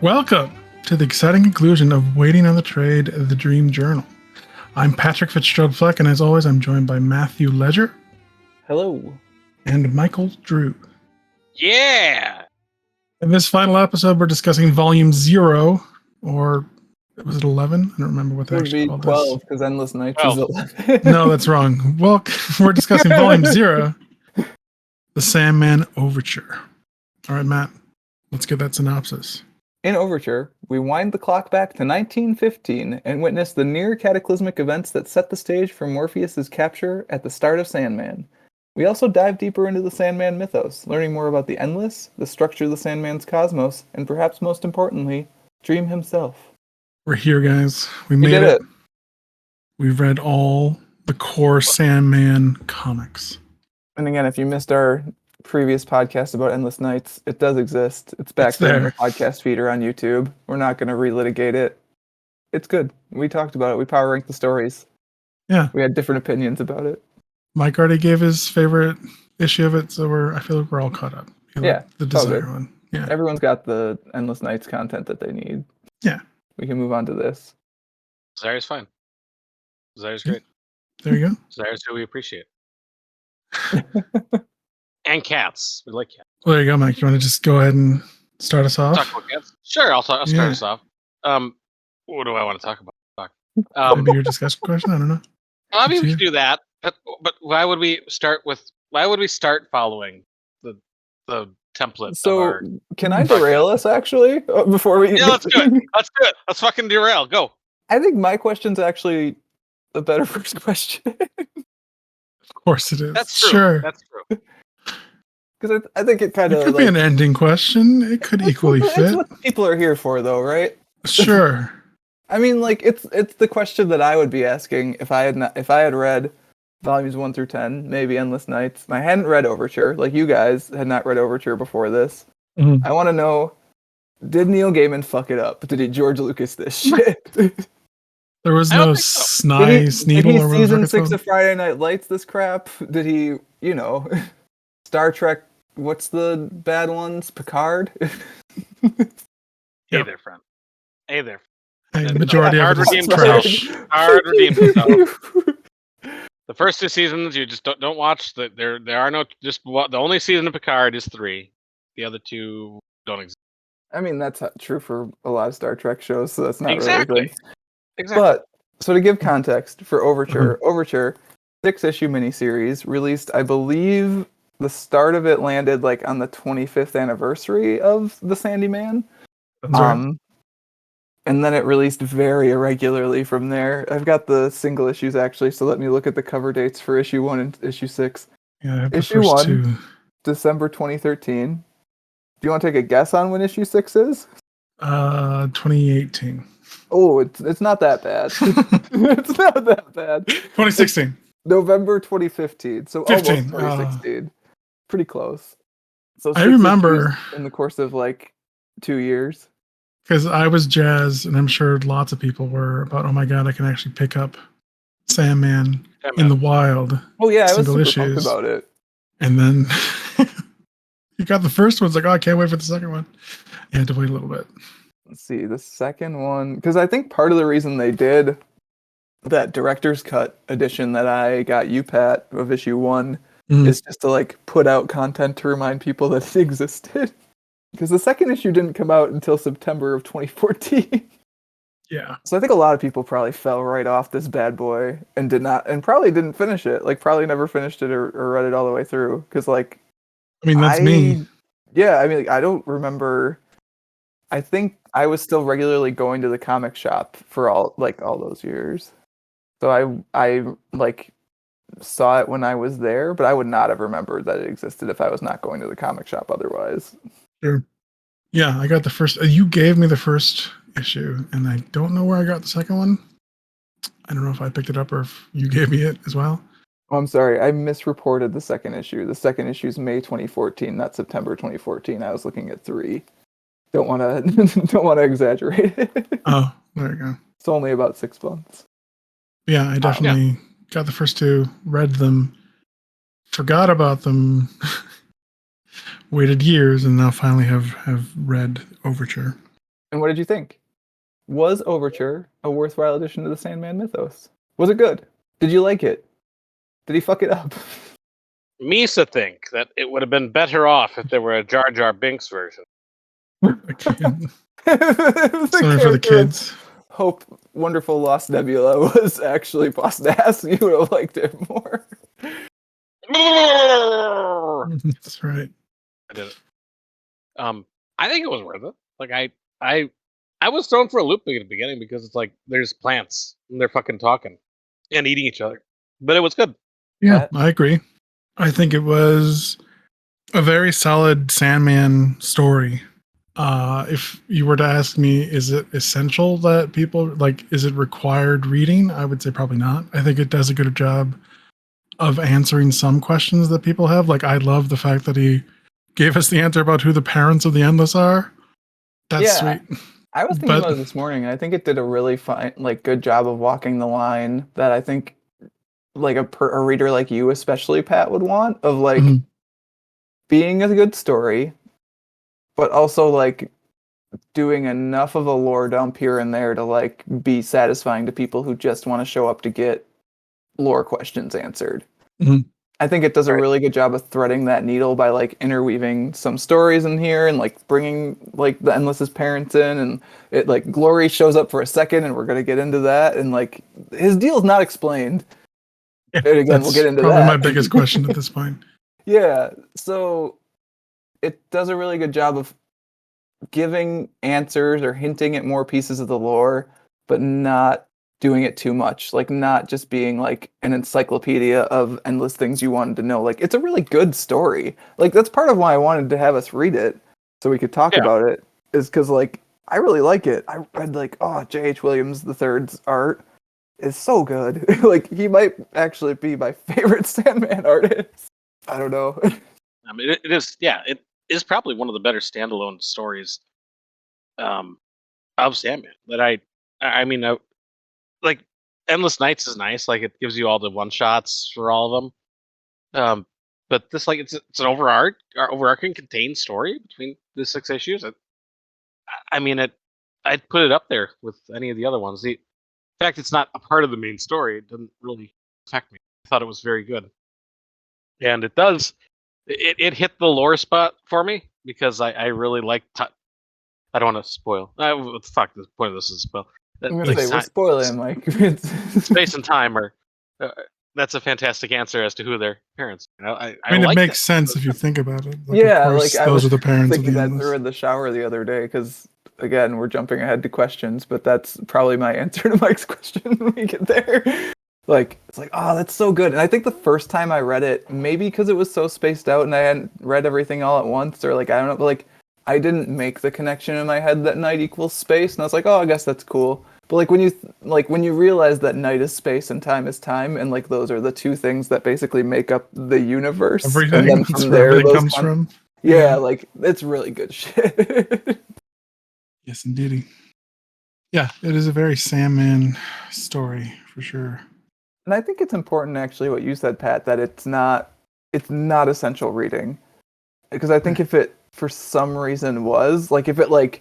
Welcome to the exciting conclusion of Waiting on the Trade, The Dream Journal. I'm Patrick Fitzgerald-Fleck, and as always, I'm joined by Matthew Ledger. Hello. And Michael Drew. Yeah! In this final episode, we're discussing Volume 0, or was it 11? I don't remember what they actually called 12, because Endless Nights is 11. No, that's wrong. Well, we're discussing Volume 0, the Sandman Overture. All right, Matt, let's get that synopsis. In Overture, we wind the clock back to 1915 and witness the near-cataclysmic events that set the stage for Morpheus's capture at the start of Sandman. We also dive deeper into the Sandman mythos, learning more about the Endless, the structure of the Sandman's cosmos, and perhaps most importantly, Dream himself. We're here, guys. We made it. We've read all the core Sandman comics. And again, if you missed our previous podcast about Endless Nights, it does exist. It's back there in the podcast feed or on YouTube. We're not going to relitigate it. It's good. We talked about it. We power ranked the stories. Yeah. We had different opinions about it. Mike already gave his favorite issue of it, so I feel like we're all caught up. Yeah, the Desire one. Yeah, everyone's got the Endless Nights content that they need. Yeah, we can move on to this. Desire's fine. Desire's great. There you go. Desire's who we appreciate. And cats. We like cats. Well, there you go, Mike. You want to just go ahead and start us off? Talk about cats? Sure, I'll start us off. What do I want to talk about? Maybe your discussion question. I don't know. I mean, we can do that. But why would we start following the template? So can I derail us actually before we? Yeah, let's do it. Let's fucking derail. Go. I think my question's actually a better first question. Of course it is. That's true. Sure. That's true. Because I think it kind of could be an ending question. It could equally fit. It's what people are here for, though, right? Sure. I mean, like it's the question that I would be asking if I had read volumes 1 through 10, maybe Endless Nights. I hadn't read Overture, like you guys had not read Overture before this. Mm-hmm. I want to know, did Neil Gaiman fuck it up? Did he George Lucas this shit? There was no Sneedle did he or season 6 of Friday Night Lights this crap? Did he, Star Trek, what's the bad ones? Picard? Hey there, friend. Hey there. Hey, the majority of it is trash. Hard redeemed himself. The first 2 seasons you just don't watch. There are no the only season of Picard is 3. The other 2 don't exist. I mean that's true for a lot of Star Trek shows, so that's not exactly. really good. Exactly. But so to give context for Overture, Overture 6-issue miniseries released, I believe the start of it landed like on the 25th anniversary of the Sandman. That's right. And then it released very irregularly from there. I've got the single issues actually, so let me look at the cover dates for issue 1 and issue 6. Yeah, issue 1, December 2013. Do you want to take a guess on when issue 6 is? 2018. Oh, it's not that bad. It's not that bad. 2016. November 2015. So 15. Almost 2016. Pretty close. So I remember in the course of like 2 years. Because I was jazzed, and I'm sure lots of people were, about, oh my god, I can actually pick up Sandman in the wild. Oh yeah, I was super issues. pumped about it. And then you got the first one, it's like, oh, I can't wait for the second one. You had to wait a little bit. Let's see, the second one, because I think part of the reason they did that director's cut edition that I got you, Pat, of issue 1 is just to like put out content to remind people that it existed. Because the second issue didn't come out until September of 2014. Yeah. So I think a lot of people probably fell right off this bad boy and probably didn't finish it. Like probably never finished it or read it all the way through. Because like, I mean, that's me. Yeah, I mean, like, I don't remember. I think I was still regularly going to the comic shop for all those years. So I like saw it when I was there, but I would not have remembered that it existed if I was not going to the comic shop otherwise. Sure. Yeah, I got the first. You gave me the first issue, and I don't know where I got the second one. I don't know if I picked it up or if you gave me it as well. Oh, I'm sorry. I misreported the second issue. The second issue is May 2014, not September 2014. I was looking at 3. Don't want to exaggerate it. Oh, there you go. It's only about 6 months. Yeah, I definitely got the first 2, read them, forgot about them. Waited years and now finally have read Overture. And what did you think? Was Overture a worthwhile addition to the Sandman mythos? Was it good? Did you like it? Did he fuck it up? Misa think that it would have been better off if there were a Jar Jar Binks version. Something for the kids. Hope Wonderful Lost Nebula was actually Boss Nass. You would have liked it more. That's right. I did it. I think it was worth it. Like I was thrown for a loop at the beginning because it's like there's plants and they're fucking talking and eating each other, but it was good. Yeah, I agree. I think it was a very solid Sandman story. If you were to ask me, is it essential that people like? Is it required reading? I would say probably not. I think it does a good job of answering some questions that people have. Like, I love the fact that he gave us the answer about who the parents of the Endless are. That's sweet. I was thinking about it this morning, and I think it did a really fine, good job of walking the line that I think, like a reader like you, especially Pat, would want of being a good story, but also doing enough of a lore dump here and there to be satisfying to people who just want to show up to get lore questions answered. Mm-hmm. I think it does a really good job of threading that needle by interweaving some stories in here and bringing the Endless's parents in, and it Glory shows up for a second and we're going to get into that, and his deal's not explained. Yeah, and again, we'll get into probably that. My biggest question at this point. Yeah, so it does a really good job of giving answers or hinting at more pieces of the lore, but not doing it too much, not just being an encyclopedia of endless things you wanted to know. It's a really good story. That's part of why I wanted to have us read it so we could talk about it, is because I really like it. I read J.H. Williams III's art is so good. He might actually be my favorite Sandman artist. I don't know. I mean, it is. Yeah, it is probably one of the better standalone stories of Sandman that I mean, Endless Nights is nice. It gives you all the one shots for all of them. But this it's an overarching contained story between the 6 issues. I mean, I'd put it up there with any of the other ones. In fact, it's not a part of the main story. It doesn't really affect me. I thought it was very good, and it does. It hit the lore spot for me because I really like. I don't want to spoil. What the fuck? The point of this is spoil. I'm gonna say we're spoiling, Mike. Space and time are. That's a fantastic answer as to who their parents. I mean, it makes it. sense if you think about it. Yeah, of course, I those was are the parents thinking of the that Endless. through in the shower the other day because again we're jumping ahead to questions, but that's probably my answer to Mike's question when we get there. It's oh, that's so good. And I think the first time I read it, maybe because it was so spaced out and I hadn't read everything all at once, or I don't know, but I didn't make the connection in my head that night equals space, and I was oh, I guess that's cool. But when you realize that night is space and time is time, and those are the two things that basically make up the universe, Everything. and then That's from where there everything comes from. Yeah, it's really good shit. Yes, indeedy. Yeah, it is a very Sandman story for sure. And I think it's important, actually, what you said, Pat, that it's not essential reading, because I think if it for some reason was if it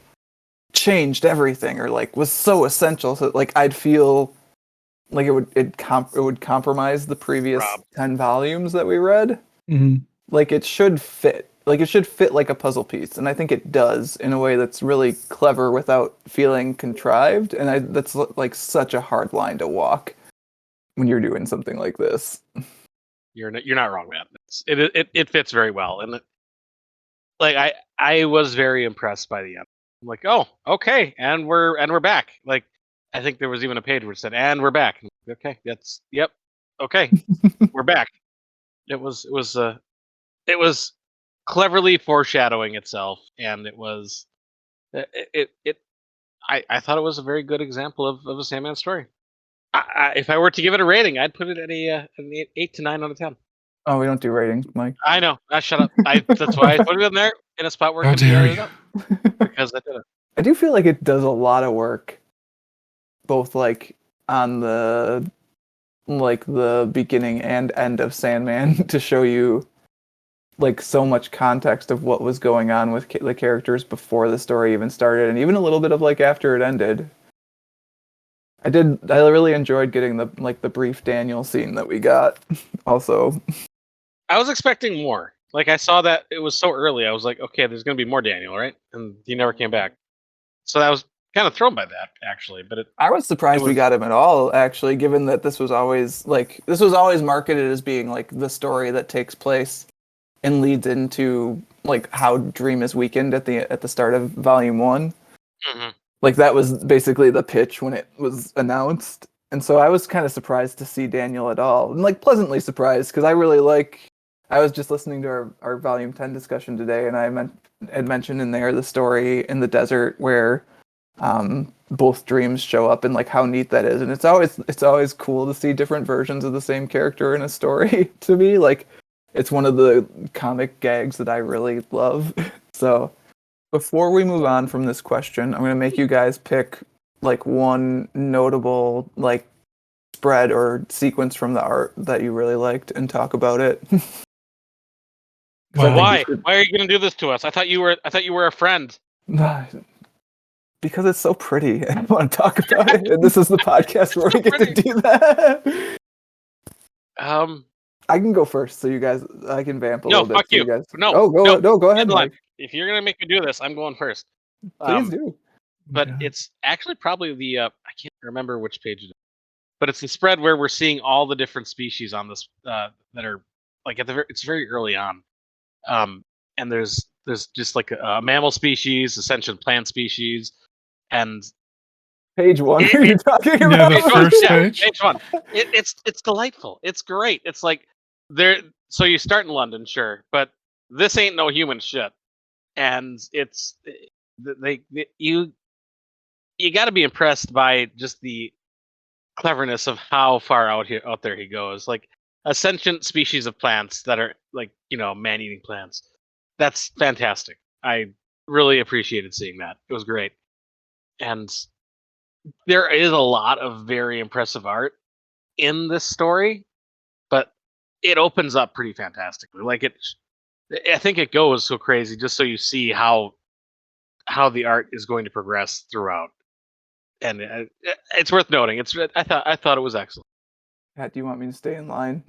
changed everything or was so essential, so I'd feel it would compromise the previous 10 volumes that we read. Mm-hmm. It should fit. It should fit like a puzzle piece, and I think it does in a way that's really clever without feeling contrived. And that's such a hard line to walk when you're doing something like this. You're not wrong, man. It fits very well, and I was very impressed by the end. I'm oh, okay, and we're back. I think there was even a page where it said, "And we're back." Okay, yep. Okay, we're back. It was cleverly foreshadowing itself, and it was I thought it was a very good example of a Sandman story. If I were to give it a rating, I'd put it at an 8 to 9 out of 10. Oh, we don't do ratings, Mike. I know. Shut up. That's why I put it in there in a spot where it How can be dare edited you. up. Because I did it. I do feel like it does a lot of work, both on the beginning and end of Sandman to show you like so much context of what was going on with the characters before the story even started, and even a little bit of like after it ended. I really enjoyed getting the brief Daniel scene that we got. Also, I was expecting more. Like I saw that it was so early. I was like, okay, there's gonna be more Daniel, right? And he never came back. So I was kind of thrown by that actually. But I was surprised we was- got him at all, actually, given that this was always marketed as being like the story that takes place and leads into like how Dream is weakened at the start of Volume 1. Mhm. Like that was basically the pitch when it was announced. And so I was kind of surprised to see Daniel at all. And like pleasantly surprised because I was just listening to our Volume 10 discussion today, and I had mentioned in there the story in the desert where both dreams show up and like how neat that is. And it's always cool to see different versions of the same character in a story to me. Like it's one of the comic gags that I really love. So before we move on from this question, I'm going to make you guys pick like one notable like spread or sequence from the art that you really liked and talk about it. Wow. Why? Why are you gonna do this to us? I thought you were a friend. Because it's so pretty and I want to talk about it. And this is the podcast where we get to do that. I can go first, so you guys, I can vamp a No, little bit. fuck So you. you guys, No, go ahead, Headline. Mike. If you're gonna make me do this, I'm going first. Please do. But Yeah. it's actually probably the I can't remember which page it is, but it's the spread where we're seeing all the different species on this that are like it's very early on, and there's just like a mammal species, a sentient plant species, and Page 1. Are you talking Yeah, about? the page one, first yeah, page. page one. It's delightful. It's great. It's like there. So you start in London, sure, but this ain't no human shit, and it's you got to be impressed by just the cleverness of how far out there he goes. Like a sentient species of plants that are like man-eating plants. That's fantastic. I really appreciated seeing that. It was great, and there is a lot of very impressive art in this story, but it opens up pretty fantastically. Like I think it goes so crazy just so you see how the art is going to progress throughout, and it's worth noting. I thought it was excellent. Pat, do you want me to stay in line?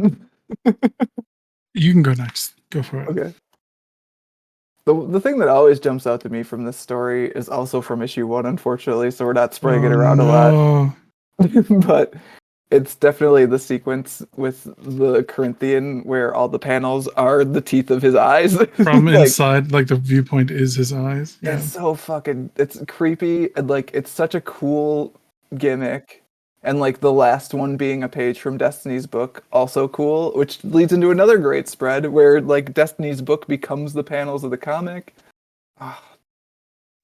You can go next. Go for it. Okay. The thing that always jumps out to me from this story is also from issue 1, unfortunately, so we're not spreading it around a lot. But it's definitely the sequence with the Corinthian where all the panels are the teeth of his eyes. From Like, inside, like the viewpoint is his eyes. Yeah. it's so fucking, it's creepy, and like it's such a cool gimmick. And like the last one being a page from Destiny's book, also cool, which leads into another great spread where like Destiny's book becomes the panels of the comic. Oh,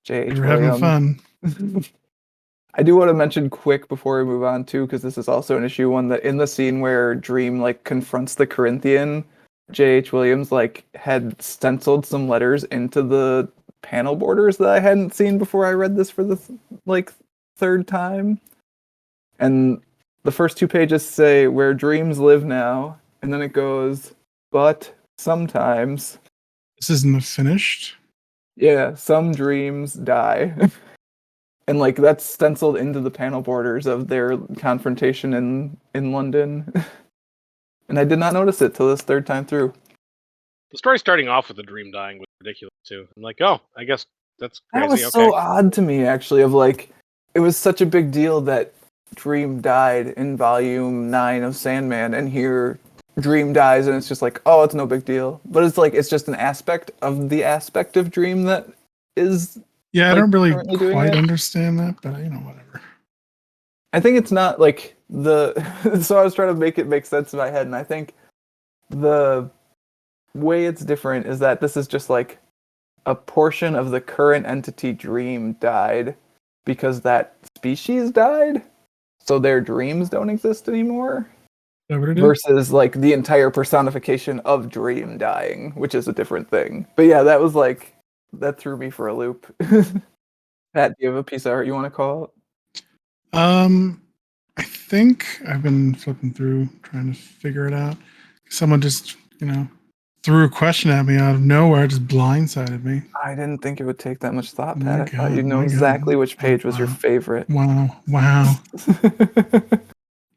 J.H. We're having Williams. fun. I do want to mention quick before we move on too, because this is also an issue 1, that in the scene where Dream like confronts the Corinthian, J.H. Williams like had stenciled some letters into the panel borders that I hadn't seen before I read this for the like third time. And the first 2 pages say where dreams live now, and then it goes, but sometimes, This isn't the finished. yeah, some dreams die. And like that's stenciled into the panel borders of their confrontation in London. And I did not notice it till this third time through. The story starting off with the dream dying was ridiculous too. I'm like, oh, I guess that's crazy. That was Okay. so odd to me, actually, of like, it was such a big deal that Dream died in volume 9 of Sandman, and here Dream dies, and it's just like, oh, it's no big deal. But it's like, it's just an aspect of Dream that is. Yeah, I like, don't really currently doing quite it. understand that, but whatever. I think it's not like the. So I was trying to make it make sense in my head, and I think the way it's different is that this is just like a portion of the current entity Dream died because that species died, so their dreams don't exist anymore. Is that what it is? Versus like the entire personification of Dream dying, which is a different thing. But yeah, that was like, that threw me for a loop. Pat, do you have a piece of art you want to call it? I think I've been flipping through trying to figure it out. Someone just, threw a question at me out of nowhere, just blindsided me. I didn't think it would take that much thought, My Pat. I thought God, you'd know my God. exactly which Oh, page was your wow. favorite. Wow.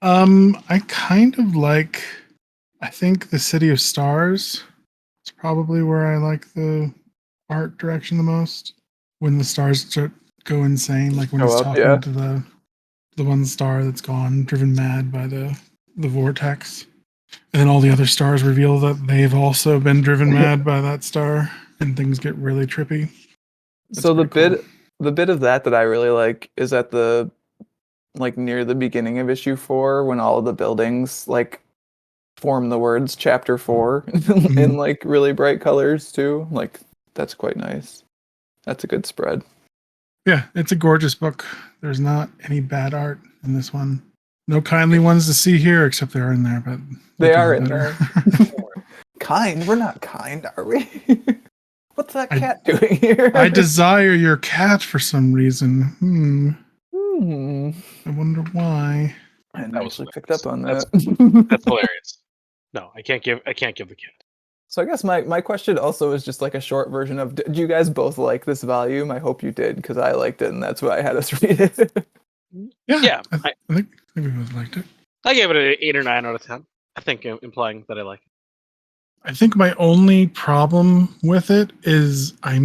I kind of like, I think the City of Stars is probably where I like the art direction the most. When the stars go insane, like when Show he's up, yeah. talking to the one star that's gone, driven mad by the vortex. And then all the other stars reveal that they've also been driven mad by that star, and things get really trippy. That's So the pretty cool. bit of that I really like is at the like near the beginning of issue 4 when all of the buildings like form the words chapter 4 in like really bright colors too. Like that's quite nice. That's a good spread. Yeah, it's a gorgeous book. There's not any bad art in this one. No kindly ones to see here, except they are in there, but They are be in better. Kind? We're not kind, are we? What's that I- cat doing here? I desire your cat for some reason. I wonder why. I hadn't That was actually picked hilarious. up on that. That's hilarious. No, I can't give the kid. So I guess my question also is just like a short version of, did you guys both like this volume? I hope you did, because I liked it, and that's why I had us read it. Yeah, I think we both liked it. I gave it an 8 or 9 out of 10. I think implying that I like it. I think my only problem with it is I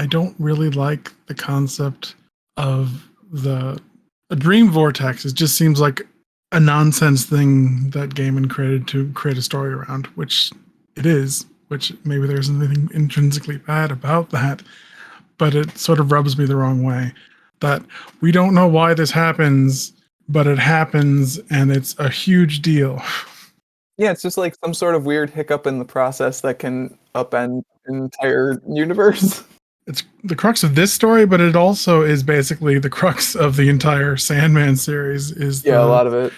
don't really like the concept of a dream vortex. It just seems like a nonsense thing that Gaiman created to create a story around, which it is, which maybe there's anything intrinsically bad about that, but it sort of rubs me the wrong way that we don't know why this happens, but it happens and it's a huge deal. Yeah, it's just like some sort of weird hiccup in the process that can upend an entire universe. It's the crux of this story, but it also is basically the crux of the entire Sandman series is Yeah, a lot of it.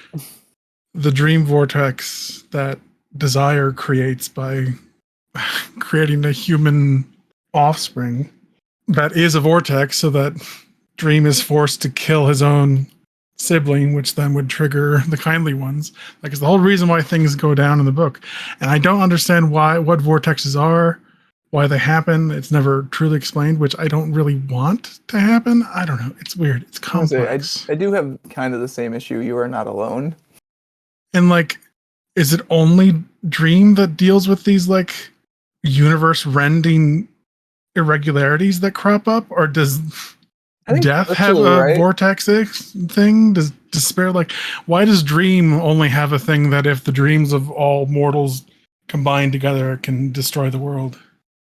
the dream vortex that Desire creates by creating a human offspring that is a vortex, so that Dream is forced to kill his own sibling, which then would trigger the kindly ones. Like, it's the whole reason why things go down in the book. And I don't understand what vortexes are, why they happen. It's never truly explained, which I don't really want to happen. I don't know. It's weird. It's complex. I do have kind of the same issue. You are not alone. And like, is it only Dream that deals with these like universe rending irregularities that crop up, or does Death have a vortex thing? Does Despair, like, why does Dream only have a thing that if the dreams of all mortals combined together can destroy the world?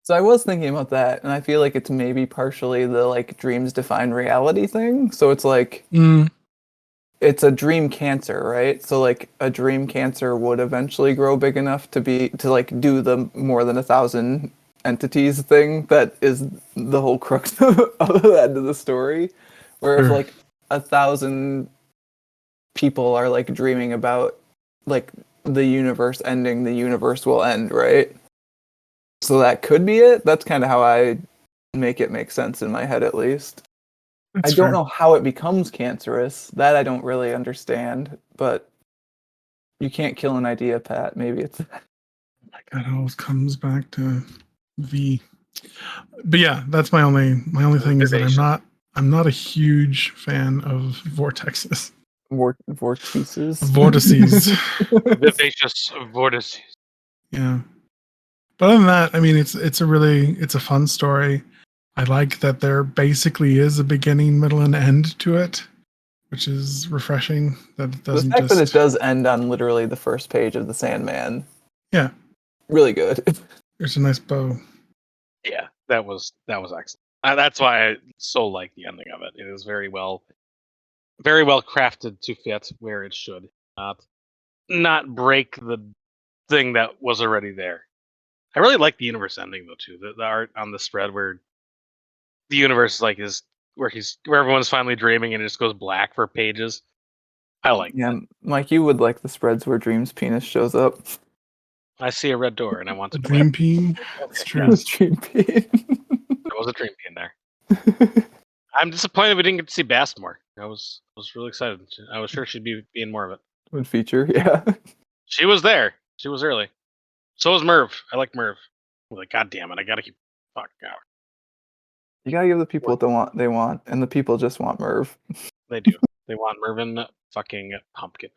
So I was thinking about that, and I feel like it's maybe partially the like dreams define reality thing. So it's like it's a dream cancer, right? So like a dream cancer would eventually grow big enough to like do the more than 1,000 entities thing that is the whole crux of the end of the story. Where if like 1,000 people are like dreaming about like the universe ending, the universe will end, right? So that could be it. That's kind of how I make it make sense in my head, at least. I don't know how it becomes cancerous. That I don't really understand, but you can't kill an idea, Pat. Maybe it's... That always comes back to V. But yeah, that's my only thing is that I'm not a huge fan of vortexes. Vortices. Vortices. Vivacious vortices. Yeah. But other than that, I mean, it's a fun story. I like that there basically is a beginning, middle, and end to it, which is refreshing. That it doesn't the fact that it does end on literally the first page of the Sandman. Yeah. Really good. There's a nice bow. Yeah, that was excellent. That's why I so like the ending of it. It is very well crafted to fit where it should. Not break the thing that was already there. I really like the universe ending though too. The art on the spread where the universe like is where everyone's finally dreaming and it just goes black for pages. I like that. Mike, you would like the spreads where Dream's penis shows up. I see a red door and I want to dream peen. It's true. Dream peen. There was a dream peen there. I'm disappointed we didn't get to see Bast more. I was really excited. I was sure she'd be in more of it. Would feature, yeah. She was there. She was early. So is Merv. I like Merv. I'm like, God damn it, I gotta keep fuck out. You gotta give the people what they want, and the people just want Merv. They do. They want Mervin fucking Pumpkin.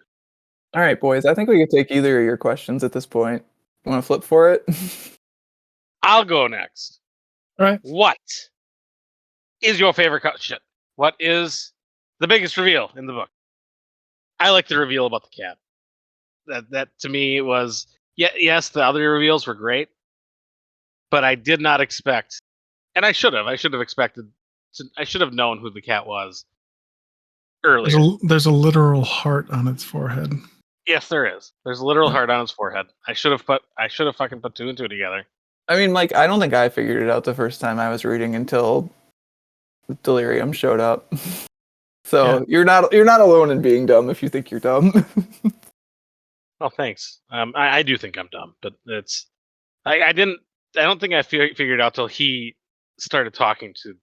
All right, boys. I think we could take either of your questions at this point. You want to flip for it? I'll go next. All right. What is your favorite shit? What is the biggest reveal in the book? I like the reveal about the cat. That to me was yes, the other reveals were great, but I did not expect, and I should have. I should have expected. I should have known who the cat was earlier. There's a literal heart on its forehead. Yes, there is. There's a literal heart on its forehead. I should have fucking put two and two together. I mean, Mike, I don't think I figured it out the first time I was reading until Delirium showed up. So you're not alone in being dumb if you think you're dumb. Oh, thanks. I do think I'm dumb, but it's I don't think I figured it out till he started talking to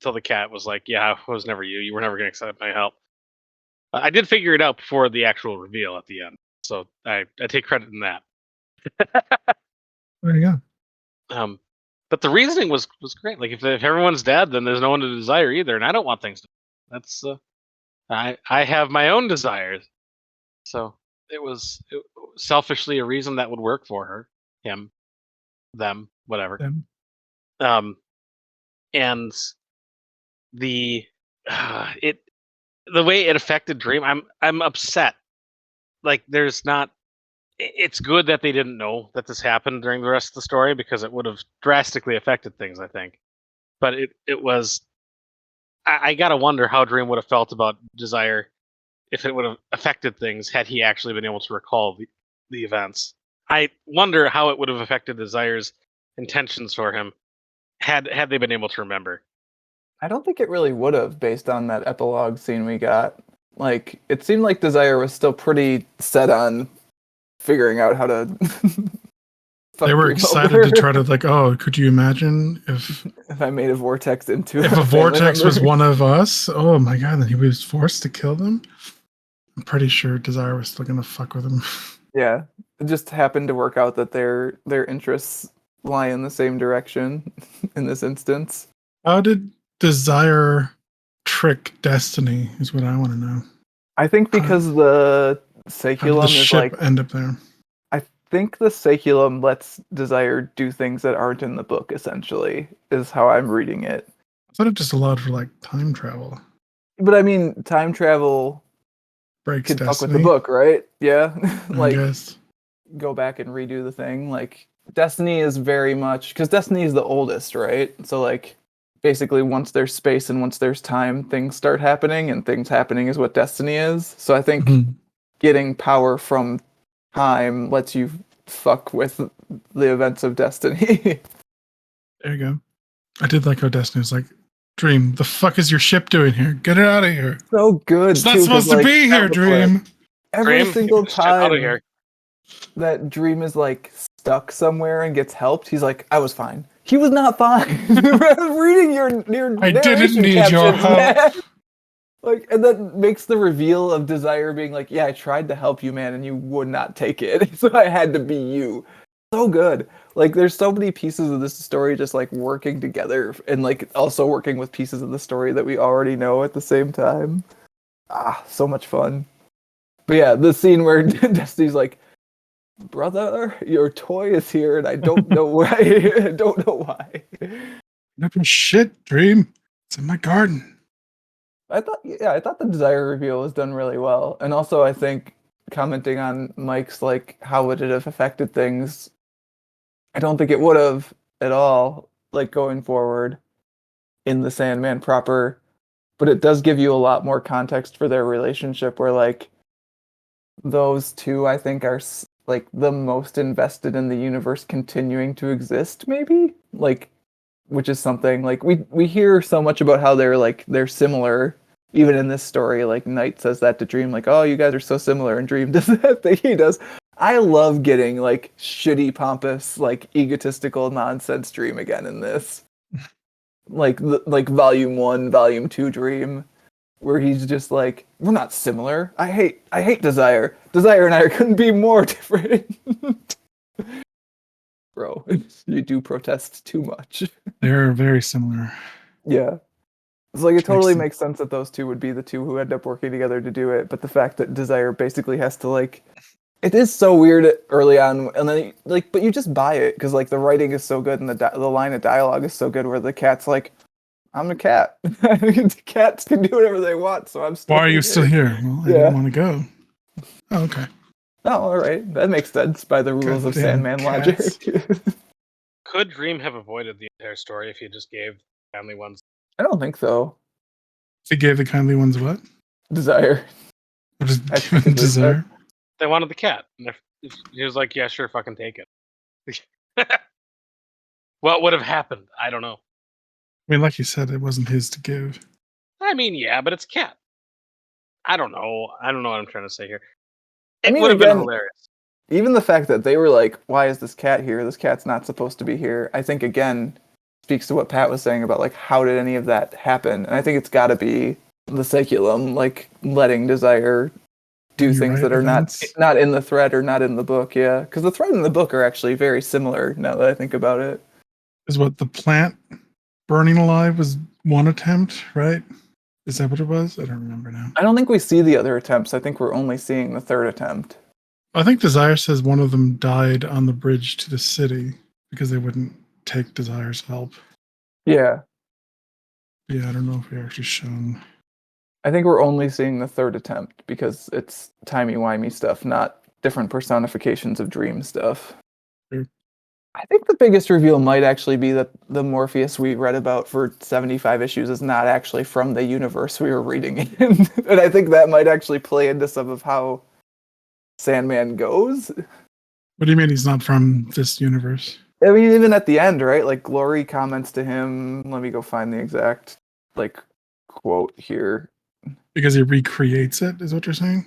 till the cat was like, yeah, it was never you. You were never gonna accept my help. I did figure it out before the actual reveal at the end, so I take credit in that. There you go. But the reasoning was great. Like if everyone's dead, then there's no one to desire either, and I don't want things to. That's I have my own desires, so it was selfishly a reason that would work for her, him, them, whatever. Them. And the the way it affected Dream, I'm upset. Like there's not. It's good that they didn't know that this happened during the rest of the story because it would have drastically affected things, I think. But it was. I gotta wonder how Dream would have felt about Desire if it would have affected things had he actually been able to recall the events. I wonder how it would have affected Desire's intentions for him had they been able to remember. I don't think it really would have, based on that epilogue scene we got. Like, it seemed like Desire was still pretty set on figuring out how to. They were excited to try to could you imagine if I made a vortex into if a vortex was one of us? Oh my god, then he was forced to kill them. I'm pretty sure Desire was still gonna fuck with him. Yeah, it just happened to work out that their interests lie in the same direction in this instance. How did Desire trick Destiny? Is what I want to know. I think because the Saculum is like end up there. I think the Saculum lets Desire do things that aren't in the book. Essentially, is how I'm reading it. I thought it just allowed for time travel. But I mean, time travel breaks could Destiny. fuck with the book, right? Yeah, I guess. Go back and redo the thing. Like Destiny is very much because Destiny is the oldest, right? So basically once there's space and once there's time, things start happening, and things happening is what Destiny is. So I think getting power from time lets you fuck with the events of Destiny. There you go. I did like how Destiny was like, Dream, the fuck is your ship doing here? Get it out of here. So good. It's not supposed to be here, Dream. Every single time here. that Dream is stuck somewhere and gets helped, he's like, I was fine. He was not fine. Reading your I didn't need your help. And that makes the reveal of Desire being like, yeah, I tried to help you, man, and you would not take it. So I had to be you. So good. There's so many pieces of this story just working together and also working with pieces of the story that we already know at the same time. So much fun. But yeah, the scene where Destiny's like, brother, your toy is here, and I don't know why. I don't know why. Nothing shit, Dream. It's in my garden. I thought the Desire reveal was done really well, and also I think commenting on Mike's how would it have affected things. I don't think it would have at all, going forward in the Sandman proper, but it does give you a lot more context for their relationship, where those two I think are the most invested in the universe continuing to exist, maybe which is something we hear so much about how they're similar. Even in this story, Knight says that to Dream, oh, you guys are so similar, and Dream does that thing he does. I love getting shitty, pompous, egotistical nonsense Dream again in this. Volume 1, Volume 2 Dream, where he's just we're not similar. I hate Desire. Desire and I couldn't be more different. bro, you do protest too much. They're very similar. Yeah. It's like it Which makes totally them- makes sense that those two would be the two who end up working together to do it, but the fact that Desire basically has to like it is so weird early on, and then like, but you just buy it because like the writing is so good and the line of dialogue is so good, where the cat's like, "I'm a cat. Cats can do whatever they want, so I'm still." Why are you still here? Well, I Yeah. didn't want to go. Oh, okay. Oh, all right, that makes sense by the rules of Goddamn Sandman cats. logic. Could Dream have avoided the entire story if he just gave family ones? I don't think so. He gave the kindly ones what? Desire. Or just I give think him it was desire? They wanted the cat, and if he was like, "Yeah, sure, fucking take it." What would have happened? I don't know. I mean, like you said, it wasn't his to give. I mean, yeah, but it's cat. I don't know. I don't know what I'm trying to say here. I It mean, would have been again, hilarious. even the fact that they were like, "Why is this cat here? This cat's not supposed to be here." I think again speaks to what Pat was saying about like how did any of that happen? And I think it's got to be the Saculum, like letting Desire do You're things right, that are events. not in the thread or not in the book. Yeah, because the thread and the book are actually very similar. Now that I think about it, Is what the plant burning alive was one attempt, right? Is that what it was? I don't remember now. I don't think we see the other attempts. I think we're only seeing the third attempt. I think Desire says one of them died on the bridge to the city because they wouldn't take Desire's help. Yeah, Yeah, I don't know if we actually shown. I think we're only seeing the third attempt because it's timey-wimey stuff, not different personifications of dream stuff. Sure. I think the biggest reveal might actually be that the Morpheus we read about for 75 issues is not actually from the universe we were reading in. And I think that might actually play into some of how Sandman goes. What do you mean he's not from this universe? I mean, even at the end, right? Like, Glory comments to him. Let me go find the exact, like, quote here. Because he recreates it, is what you're saying?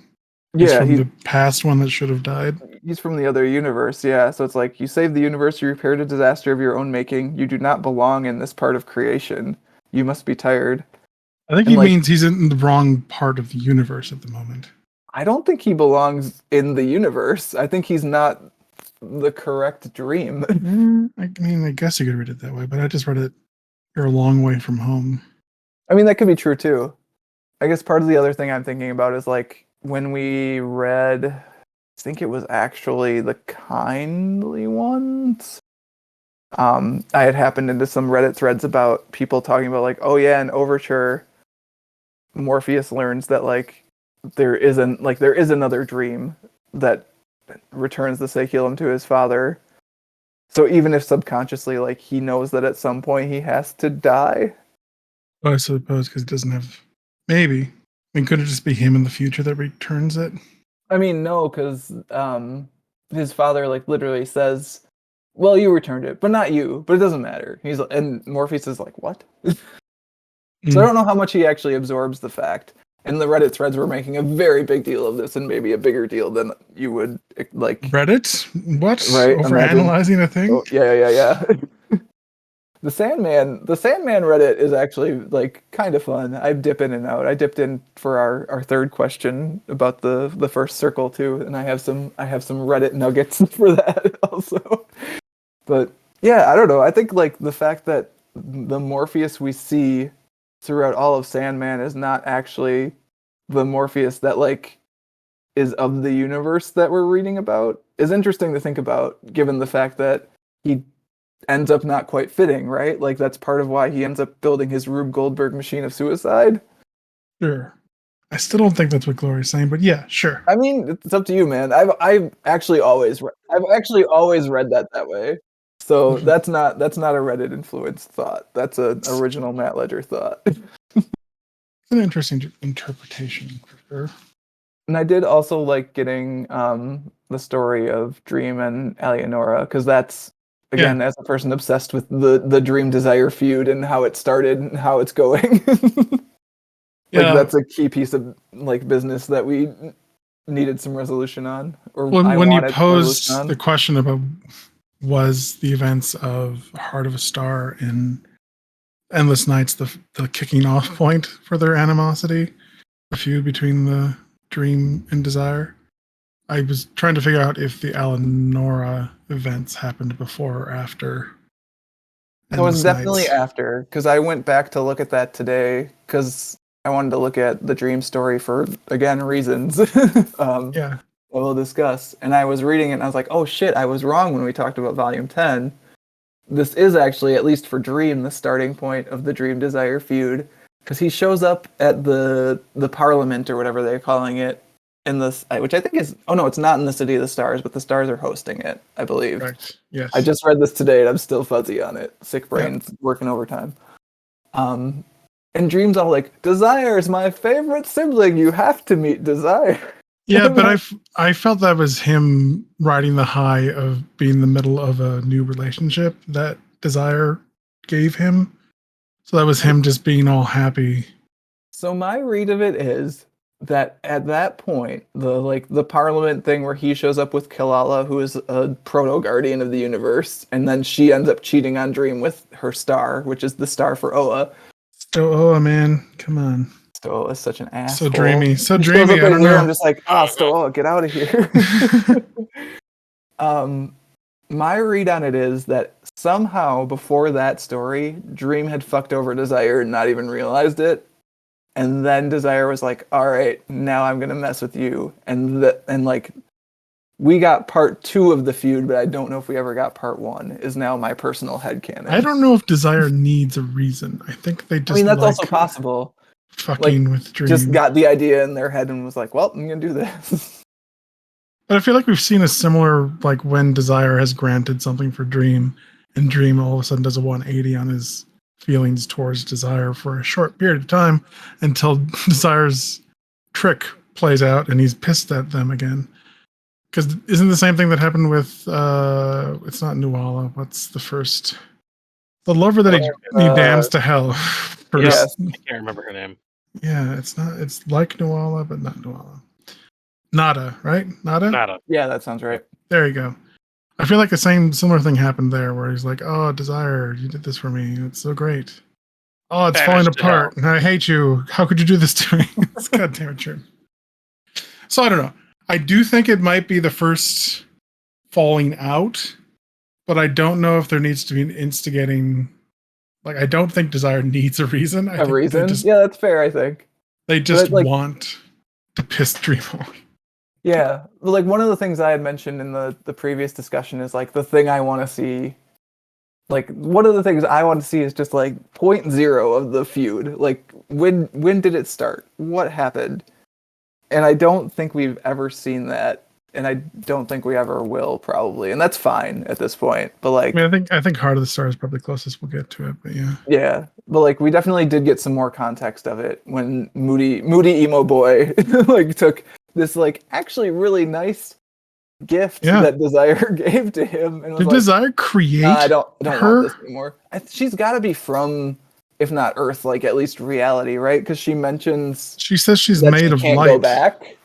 He's Yeah, from the past one that should have died. he's from the other universe, yeah. So it's like, you saved the universe, you repaired a disaster of your own making. You do not belong in this part of creation. You must be tired. I think And, he like, means he's in the wrong part of the universe at the moment. I don't think he belongs in the universe. I think he's not the correct dream. I mean, I guess you could read it that way, but I just read it, you're a long way from home. I mean, that could be true too. I guess part of the other thing I'm thinking about is like when we read, I think it was actually the Kindly Ones. I had happened into some Reddit threads about people talking about like, oh yeah, in Overture, Morpheus learns that like there is another dream that returns the Saculum to his father. So even if subconsciously, like he knows that at some point he has to die. But I suppose because he doesn't have. Maybe. I mean, could it just be him in the future that returns it? I mean, no, because his father like literally says, "Well, you returned it, but not you. But it doesn't matter." And Morpheus is like, "What?" So I don't know how much he actually absorbs the fact. And the Reddit threads were making a very big deal of this, and maybe a bigger deal than you would like. Reddit? What? Right, Over imagine. analyzing a thing? Oh, yeah. The Sandman Reddit is actually like kind of fun. I dip in and out. I dipped in for our third question about the first circle too, and I have some Reddit nuggets for that also. But yeah, I don't know. I think like the fact that the Morpheus we see throughout all of Sandman is not actually the Morpheus that like is of the universe that we're reading about is interesting to think about, given the fact that he ends up not quite fitting, right? Like that's part of why he ends up building his Rube Goldberg machine of suicide. Sure. I still don't think that's what Glory's saying, but yeah, sure. I mean, it's up to you, man. I've actually always read that way. So that's not a Reddit influenced thought. That's an original Matt Ledger thought. It's an interesting interpretation for sure. And I did also like getting the story of Dream and Eleonora, because that's again, as a person obsessed with the Dream Desire feud and how it started and how it's going. Like that's a key piece of like business that we needed some resolution on. Or when you posed the question about was the events of Heart of a Star in Endless Nights the kicking off point for their animosity, the feud between the Dream and Desire, I was trying to figure out if the Alanora events happened before or after. It was Endless definitely Nights. after, because I went back to look at that today, because I wanted to look at the dream story for, again, reasons Yeah. that we'll discuss. And I was reading it, and I was like, oh shit, I was wrong when we talked about Volume 10. This is actually, at least for Dream, the starting point of the Dream Desire feud, because he shows up at the Parliament, or whatever they're calling it, in this, which I think is, oh no, it's not in the City of the Stars, but the Stars are hosting it, I believe. Correct. Yes. I just read this today and I'm still fuzzy on it. Sick Yeah. brain's working overtime. And Dream's all like, Desire is my favorite sibling. You have to meet Desire. Yeah, but I felt that was him riding the high of being in the middle of a new relationship that Desire gave him. So that was him just being all happy. So my read of it is that at that point, the Parliament thing where he shows up with Kilala, who is a proto guardian of the universe, and then she ends up cheating on Dream with her star, which is the star for Oa. So, oh man, come on. Stoa is such an asshole. So dreamy. So He shows dreamy. up I right don't here, know. I'm just like, Stoa, get out of here. My read on it is that somehow before that story, Dream had fucked over Desire and not even realized it. And then Desire was like, all right, now I'm going to mess with you. And like, we got part 2 of the feud, but I don't know if we ever got part 1, is now my personal headcanon. I don't know if Desire needs a reason. I think they just I mean, that's like also possible. fucking with Dream. Just got the idea in their head and was like, well, I'm going to do this. But I feel like we've seen a similar, like when Desire has granted something for Dream, and Dream all of a sudden does a 180 on his feelings towards Desire for a short period of time until Desire's trick plays out and he's pissed at them again. Because isn't the same thing that happened with, it's not Nuala, what's the first? The lover that he damns to hell. First. Yes. I can't remember her name. Yeah, it's like Nuala, but not Nuala. Nada, right? Nada? Nada. Yeah, that sounds right. There you go. I feel like the similar thing happened there where he's like, oh, Desire, you did this for me. It's so great. Oh, it's falling apart. And I hate you. How could you do this to me? It's goddamn true. So I don't know. I do think it might be the first falling out, but I don't know if there needs to be an instigating. Like, I don't think Desire needs a reason. I think reason? Yeah, that's fair, I think. They just want to piss Dream off. Yeah, but like one of the things I had mentioned in the previous discussion is like the thing I want to see. Like one of the things I want to see is just like 0.0 of the feud. Like when did it start? What happened? And I don't think we've ever seen that, and I don't think we ever will probably, and that's fine at this point. But like, I mean, I think Heart of the Star is probably closest we'll get to it, but yeah. Yeah, but like we definitely did get some more context of it when moody emo boy like took this like actually really nice gift that Desire gave to him, and was did Desire create? I don't want this anymore. She's got to be from, if not Earth, like at least reality, right? Because she mentions she says she's made of light. Go back.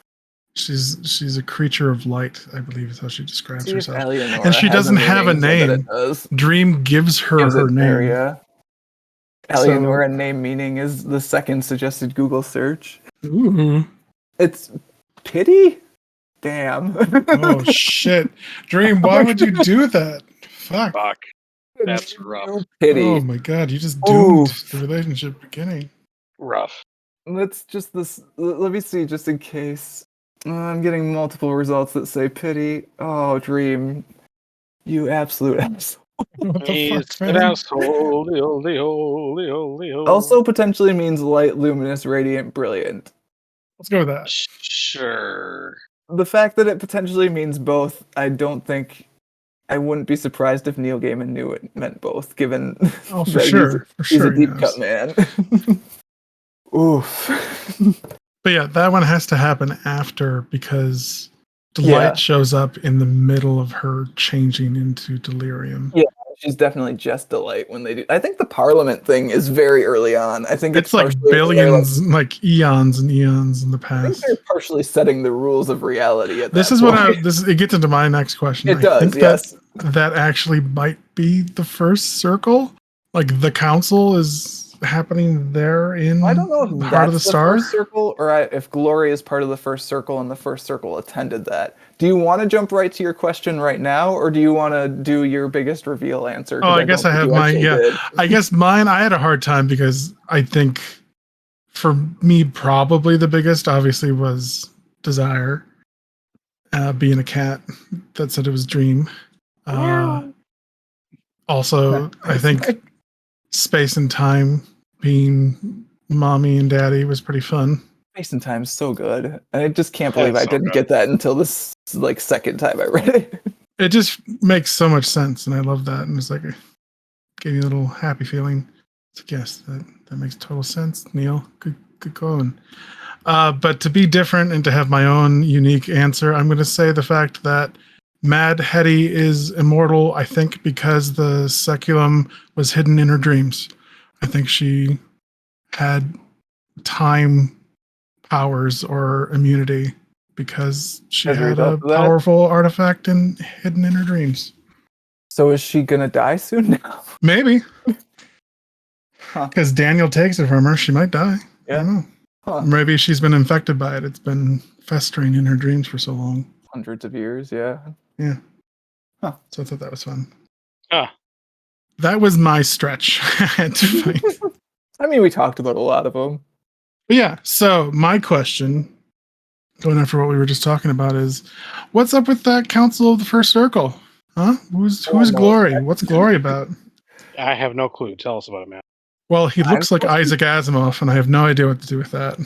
She's a creature of light, I believe is how she describes herself. Eleonora and she doesn't have a name. Dream gives her name. Yeah. Eleonora name meaning is the second suggested Google search. Ooh. It's pity? Damn. Oh shit. Dream, why would you do that? Fuck. That's rough. Pity. Oh my god, you just doomed the relationship beginning. Rough. Let's just let me see, just in case. I'm getting multiple results that say pity. Oh, Dream. You absolute asshole. What the fuck, an asshole. Also potentially means light, luminous, radiant, brilliant. Let's go with that. Sure. The fact that it potentially means both, I wouldn't be surprised if Neil Gaiman knew it meant both, given that he's a deep cut man. Oof. But yeah, that one has to happen after because Delight shows up in the middle of her changing into delirium. Yeah, she's definitely just Delight when they do. I think the Parliament thing is very early on. I think it's like billions, like eons and eons in the past. I think they're partially setting the rules of reality at this that is point. what it gets into my next question. It does, think yes. That actually might be the first circle. Like the council is happening there in I don't know if Heart of the that's the Star? first circle or if Glory is part of the first circle and the first circle attended that. Do you want to jump right to your question right now, or do you want to do your biggest reveal answer? Oh, I I guess don't I think have you mine. actually Yeah, did. I guess mine. I had a hard time because I think for me, probably the biggest, obviously, was Desire, being a cat that said it was Dream. Also, I think Space and Time being Mommy and Daddy was pretty fun. Space and Time's so good, and I just can't believe That's I so didn't good. get that until this second time I read it. It just makes so much sense, and I love that. And it's like gave me a little happy feeling. So yes, that makes total sense, Neil. Good going. But to be different and to have my own unique answer, I'm going to say the fact that Mad Hetty is immortal. I think because the Seculum was hidden in her dreams. I think she had time powers or immunity because she As a had result a of that? powerful artifact hidden in her dreams. So is she gonna die soon now? Maybe Huh. because Daniel takes it from her, she might die. I Yeah. don't know. Huh. Maybe she's been infected by it. It's been festering in her dreams for so long. Hundreds of years, yeah. Yeah. Huh. So I thought that was fun. Ah, That was my stretch. I had to find. I mean, we talked about a lot of them. But yeah, so my question, going after what we were just talking about, is what's up with that Council of the First Circle? Huh? Who's no. Glory? What's Glory about? I have no clue. Tell us about it, man. Well, he looks like Isaac Asimov, and I have no idea what to do with that.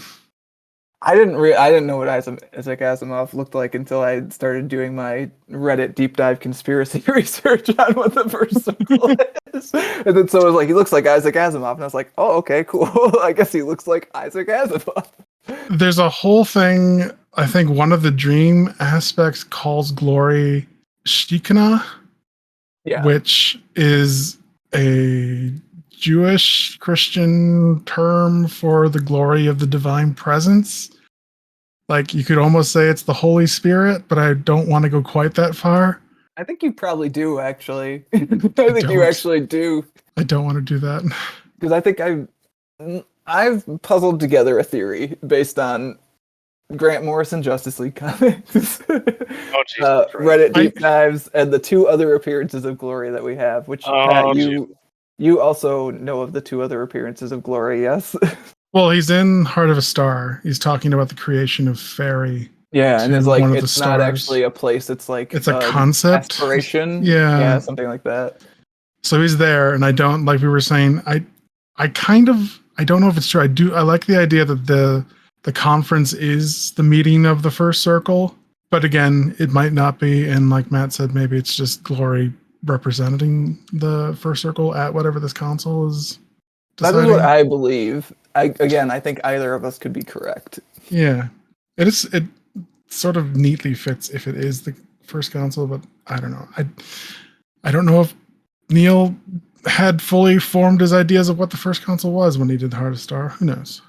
I didn't know what Isaac Asimov looked like until I started doing my Reddit deep dive conspiracy research on what the first circle is. And then so it was like, he looks like Isaac Asimov. And I was like, oh, okay, cool. I guess he looks like Isaac Asimov. There's a whole thing. I think one of the dream aspects calls Glory Shikana, Yeah. which is a Jewish Christian term for the glory of the divine presence. Like you could almost say it's the Holy Spirit, but I don't want to go quite that far. I think you probably do, actually. I think you actually do. I don't want to do that. Because I think I've puzzled together a theory based on Grant Morrison Justice League comics, Reddit deep dives, and the two other appearances of Glory that we have. Which Pat, you also know of the two other appearances of Glory, yes? Well, he's in Heart of a Star. He's talking about the creation of Fairy. Yeah, and it's like it's not stars. actually a place. It's like it's a concept, aspiration. Yeah, something like that. So he's there, and I don't, like we were saying. I don't know if it's true. I like the idea that the conference is the meeting of the first circle, but again, it might not be. And like Matt said, maybe it's just Glory representing the first circle at whatever this council is deciding. That is what I believe. I think either of us could be correct. Yeah, it sort of neatly fits if it is the first council, but I don't know. I don't know if Neil had fully formed his ideas of what the first council was when he did Heart of Star. Who knows?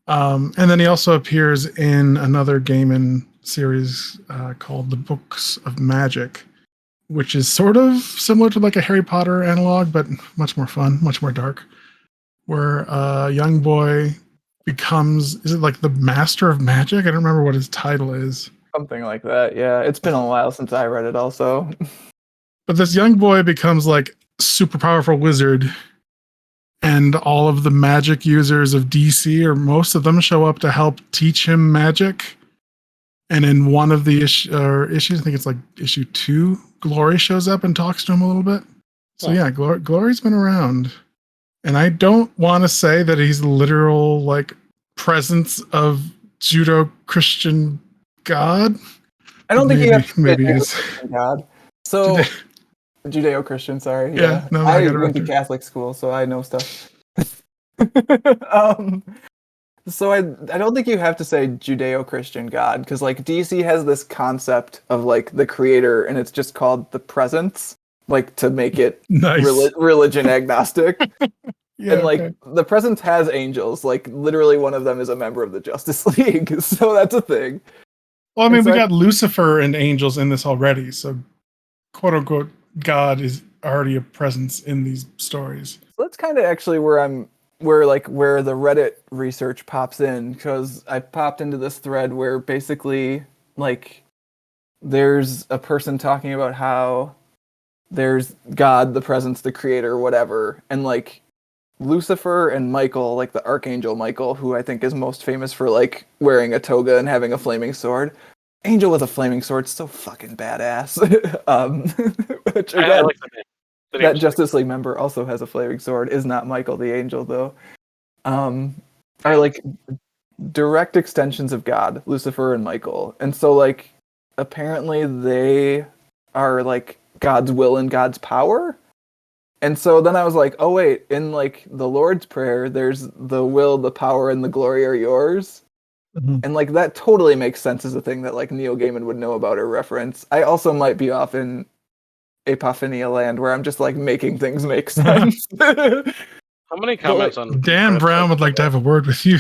And then he also appears in another Gaiman series called The Books of Magic, which is sort of similar to like a Harry Potter analog, but much more fun, much more dark, where a young boy becomes, is it like the master of magic? I don't remember what his title is. Something like that, yeah. It's been a while since I read it also. But this young boy becomes like super powerful wizard, and all of the magic users of DC, or most of them, show up to help teach him magic. And in one of the issues, I think it's like issue 2, Glory shows up and talks to him a little bit. So yeah, Glory's been around. And I don't want to say that he's the literal like presence of Judeo-Christian God. I don't think maybe he's God. So Judeo-Christian, sorry. Yeah. No, I went to Catholic school, so I know stuff. So I don't think you have to say Judeo-Christian God, because like DC has this concept of like the creator, and it's just called the presence, like to make it nice. Religion agnostic. Yeah, and like the presence has angels, like literally one of them is a member of the Justice League, so that's a thing. Well, I mean, we got Lucifer and angels in this already, so quote unquote God is already a presence in these stories. So that's kind of actually where I'm where the Reddit research pops in, because I popped into this thread where basically like there's a person talking about how there's God, the presence, the creator, whatever, and like Lucifer and Michael, like the Archangel Michael, who I think is most famous for like wearing a toga and having a flaming sword. Angel with a flaming sword, so fucking badass. Which I again, like the name. The that name's Justice League member also has a flaming sword. Is not Michael the Angel though. Are fans. like direct extensions of God, Lucifer and Michael, and so like apparently they are like God's will and God's power. And so then I was like, oh wait, in like the Lord's Prayer, there's the will, the power, and the glory are yours. Mhm. And like that totally makes sense as a thing that like Neil Gaiman would know about or reference. I also might be off in Apophenia land where I'm just like making things make sense. How many But, like, comments on Dan Reddit Brown threads would like to have a word with you.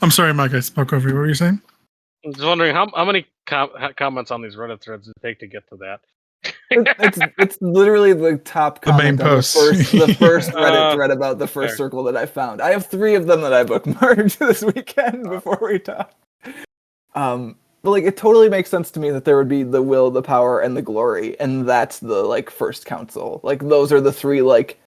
I'm sorry, Mike. I spoke over you. What were you saying? I was wondering how many comments on these Reddit threads does it take to get to that? it's literally the top The main comment on post. the first Reddit Uh, thread about the first fair. circle that I found. I have 3 of them that I bookmarked this weekend before we talk. But like it totally makes sense to me that there would be the will, the power, and the glory, and that's the like first council. Like those are the 3 like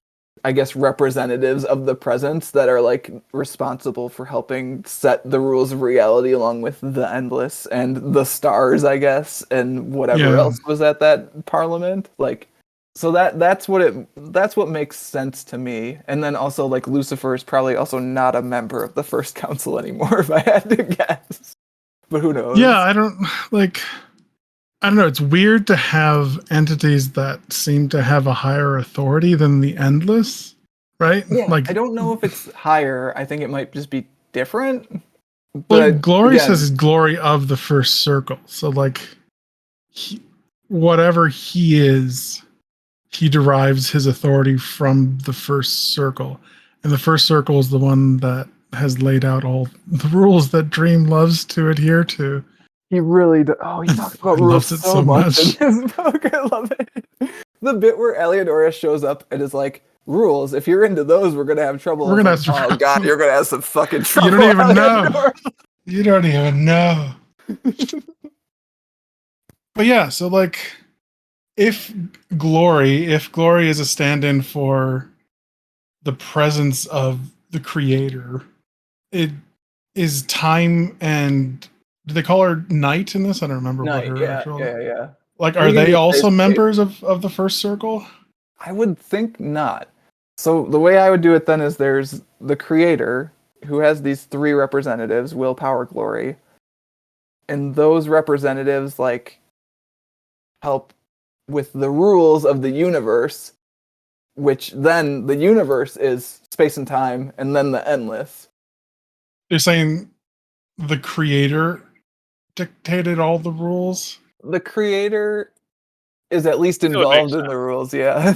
I guess representatives of the presence that are like responsible for helping set the rules of reality along with the endless and the stars, I guess, and whatever Yeah. else was at that parliament. Like so that's what makes sense to me. And then also like Lucifer is probably also not a member of the first council anymore if I had to guess. But who knows? Yeah, I don't know. It's weird to have entities that seem to have a higher authority than the endless, right? Yeah, Like, I don't know if it's higher. I think it might just be different. well, But Glory again, says it's glory of the first circle. So, like, whatever he is, he derives his authority from the first circle. And the first circle is the one that has laid out all the rules that Dream loves to adhere to. he really does. Oh, he talks about He rules loves it so so much in much. this book. I love it. The bit where Eleonora shows up and is like, rules, if you're into those, we're going to have trouble. We're I was gonna like, have some oh, God, you're going to have some fucking You don't trouble, even know. Eleonora. You don't even know. But yeah, so like if glory is a stand-in for the presence of the creator, it is time and do they call her night in this? I don't remember what Night, her yeah, actual yeah. like are We can they just say also space. members of the first circle? I would think not. So the way I would do it then is there's the creator who has these 3 representatives, will, power, glory, and those representatives like help with the rules of the universe, which then the universe is space and time, and then the endless. They're saying the creator dictated all the rules. The creator is at least It would make involved in the rules, yeah.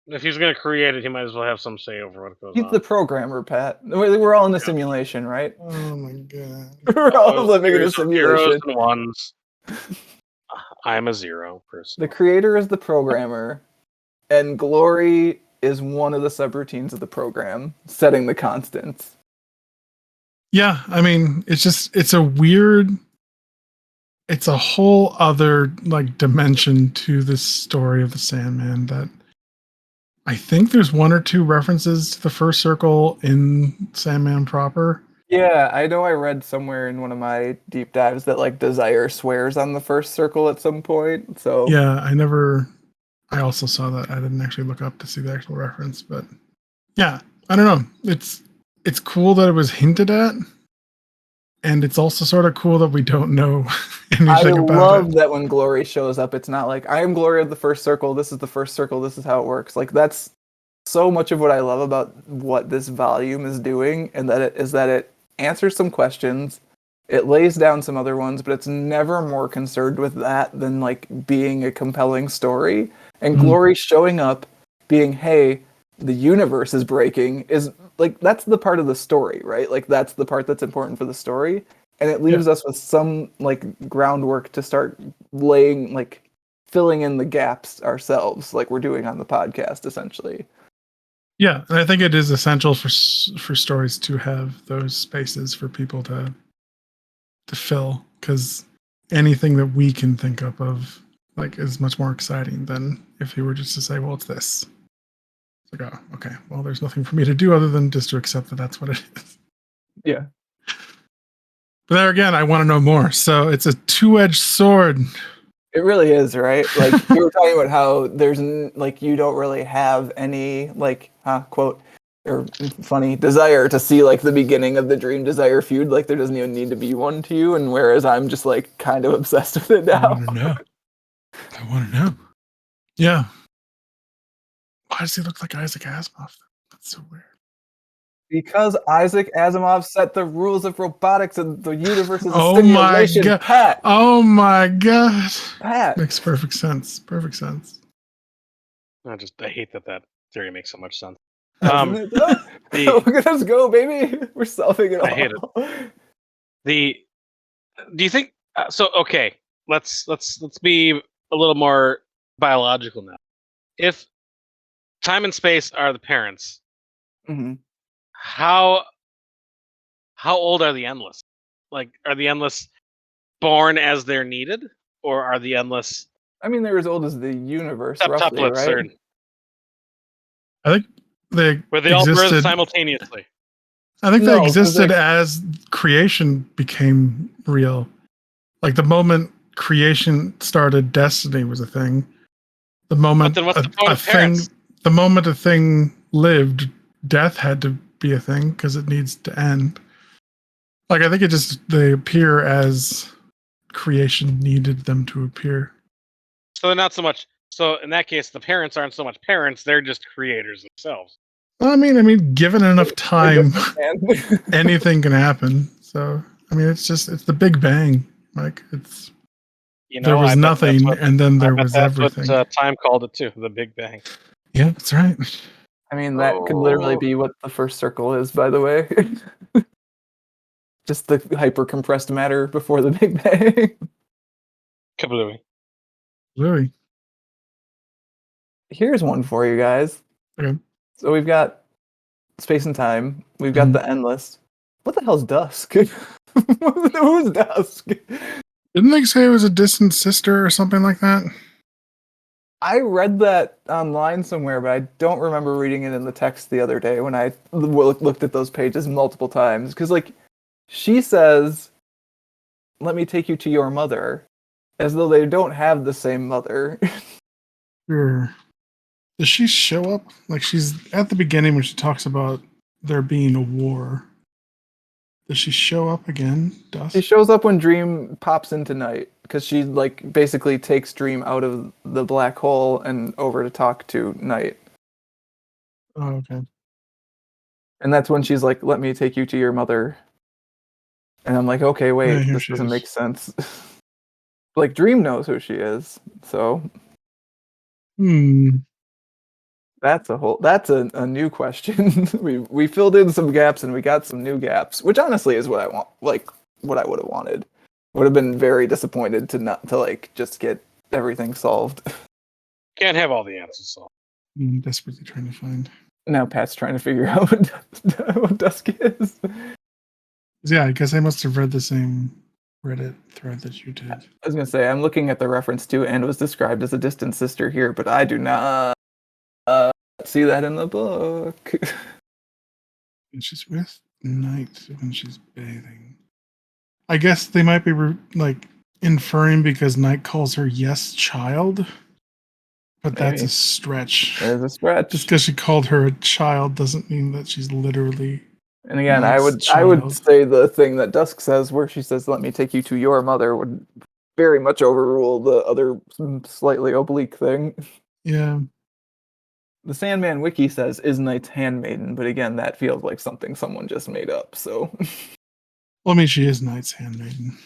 If he's gonna create it, he might as well have some say over what goes He's on. the programmer, Pat. We're all in a simulation, right? Oh my god. We're all Oh, living in a heroes of zeros simulation. and ones. I'm a 0 person. The creator is the programmer, and glory is one of the subroutines of the program, setting the constants. Yeah, I mean, it's a whole other like dimension to this story of the Sandman that I think there's 1 or 2 references to the first circle in Sandman proper. Yeah, I know I read somewhere in one of my deep dives that like Desire swears on the first circle at some point. So Yeah, I also saw that. I didn't actually look up to see the actual reference, but yeah, I don't know. It's cool that it was hinted at, and it's also sort of cool that we don't know I anything about love it. that when Glory shows up, it's not like I am Glory of the first circle. This is the first circle. This is how it works. Like that's so much of what I love about what this volume is doing, and that it answers some questions. It lays down some other ones, but it's never more concerned with that than like being a compelling story. And Mhm. Glory showing up, being, hey, the universe is breaking, is like that's the part of the story, right? Like that's the part that's important for the story. And it Yeah. leaves us with some like groundwork to start laying like filling in the gaps ourselves, like we're doing on the podcast essentially. Yeah, and I think it is essential for stories to have those spaces for people to fill, because anything that we can think of like is much more exciting than if you were just to say, well, it's this. It's like, oh, okay, well, there's nothing for me to do other than just to accept that that's what it is. Yeah. But there again, I want to know more. So it's a two-edged sword. It really is, right? Like we were talking about how there's like you don't really have any like quote or funny desire to see like the beginning of the Dream Desire feud. Like there doesn't even need to be one to you. And whereas I'm just like kind of obsessed with it I now. want to know. I want to know. Yeah. Why does he look like Isaac Asimov? That's so weird. Because Isaac Asimov set the rules of robotics and the universe is a Oh my simulation. god! Pat. Oh my god! Pat. Makes perfect sense. Perfect sense. I hate that theory makes so much sense. Doesn't it though? the- Look at us go, baby. We're solving it all. I hate it. Do you think so? Okay, let's be a little more biological now. If time and space are the parents, Mhm. how old are the endless? Like, are the endless born as they're needed, or are the endless I mean, they're as old as the universe, roughly, septuplets, right? or I think they were they all birthed existed. simultaneously? I think they No, 'cause existed they- as creation became real. Like the moment creation started, destiny was a thing. The moment But then, what's the point a of thing, parents? the moment a thing lived, death had to be a thing because it needs to end. Like I think it just they appear as creation needed them to appear. So they're not so much. So in that case, the parents aren't so much parents; they're just creators themselves. Well, I mean, given enough time, Man. anything can happen. So I mean, it's the Big Bang. Like it's there was I bet that's nothing, what and then there was everything. Time called it too, the Big Bang. Yeah, that's right. I mean, that could literally be what the first circle is, by the way. Just the hyper compressed matter before the Big Bang. Kablooey. Really? Here's one for you guys. Okay. So we've got space and time. We've got the endless. What the hell's dusk? Who's dusk? Didn't they say it was a distant sister or something like that? I read that online somewhere, but I don't remember reading it in the text the other day when I looked at those pages multiple times. Because, like, she says, "Let me take you to your mother," as though they don't have the same mother. Sure. Does she show up? Like she's at the beginning when she talks about there being a war. Does she show up again? She Dusk? shows up when Dream pops into Night because she like basically takes Dream out of the black hole and over to talk to Night. Oh, okay. And that's when she's like, "Let me take you to your mother." And I'm like, "Okay, Yeah, wait, here this she doesn't is. make sense." Like Dream knows who she is, so that's a new question. we filled in some gaps and we got some new gaps, which honestly is what I want, like what I would have wanted. Would have been very disappointed to not to like just get everything solved. Can't have all the answers solved. I'm desperately trying to find. Now Pat's trying to figure out what dusk is. Yeah, I guess I must have read the same Reddit thread that you did. I was gonna say I'm looking at the reference to and was described as a distant sister here, but I do not see that in the book. And she's with Night when she's bathing. I guess they might be like inferring because Night calls her yes child, but that's Maybe. a stretch. There's a stretch. Just because she called her a child doesn't mean that she's literally. And again, Knight's I would child. say the thing that Dusk says, where she says, "Let me take you to your mother," would very much overrule the other slightly oblique thing. Yeah. The Sandman wiki says, "Is Night's handmaiden," but again, that feels like something someone just made up. So, Well, I mean, she is Knight's handmaiden.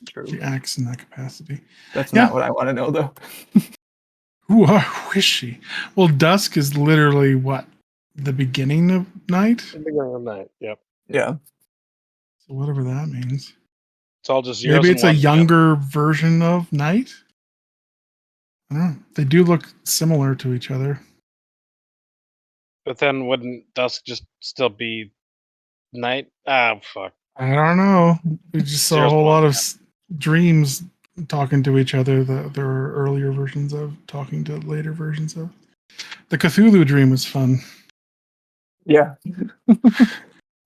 true. She acts in that capacity. That's Yeah. not what I want to know, though. Who is she? Well, Dusk is literally what? The beginning of Night? Night. Yep. Yeah. So whatever that means. It's all just zeros Maybe and it's a ones. younger version of Night? I don't know. They do look similar to each other. But then wouldn't dusk just still be night? Ah, fuck. I don't know. We just saw a Zero's whole one, lot of yeah. dreams talking to each other that there were earlier versions of, talking to later versions of. The Cthulhu dream was fun. Yeah.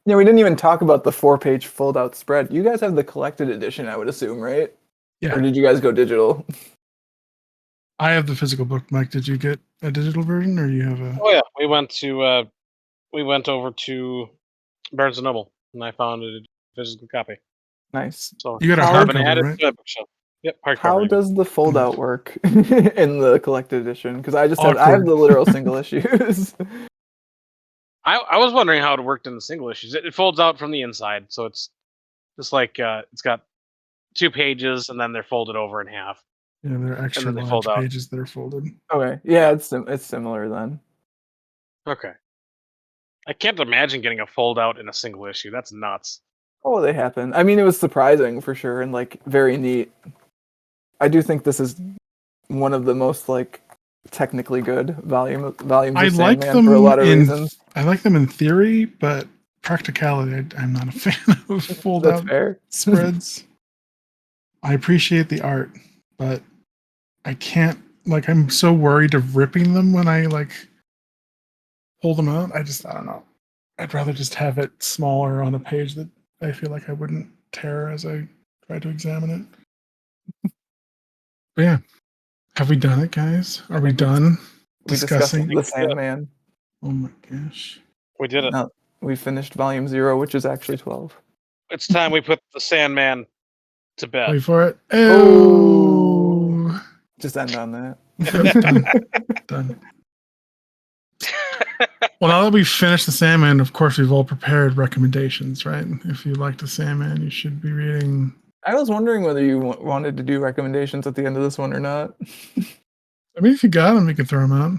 Yeah, we didn't even talk about the 4-page fold-out spread. You guys have the collected edition, I would assume, right? Yeah. Or did you guys go digital? I have the physical book. Mike, did you get a digital version, or you have a? Oh yeah, we went over to Barnes and Noble, and I found a physical copy. Nice. So You got a How- I've been hardcover, added right? to my bookshelf. Yep, hardcover. How even. does the fold-out work in the collected edition? Because I have Awkward. the literal single issues. I was wondering how it worked in the single issues. It folds out from the inside, so it's just like it's got 2 pages, and then they're folded over in half, Yeah, they're and extra then they large fold out. pages that are folded. Okay, yeah, it's similar then. Okay. I can't imagine getting a fold out in a single issue. That's nuts. Oh, they happen. I mean, it was surprising for sure and like very neat. I do think this is one of the most like technically good volumes I of like Sandman them for a lot of in. reasons. I like them in theory, but practicality, I'm not a fan of That's fold-out fair. spreads. I appreciate the art, but I can't. Like, I'm so worried of ripping them when I like pull them out. I don't know. I'd rather just have it smaller on a page that I feel like I wouldn't tear as I try to examine it. But yeah, have we done it, guys? Are we done We discussed discussing? the Sandman. Oh my gosh! We did it. Now, we finished volume 0, which is actually 12. It's time we put the Sandman to bed. Wait for it. Oh. Oh, Just end on that. yep, done. Well, now that we've finished the Sandman, of course, we've all prepared recommendations, right? If you like the Sandman, you should be reading. I was wondering whether you wanted to do recommendations at the end of this one or not. I mean, if you got them, you can throw them out.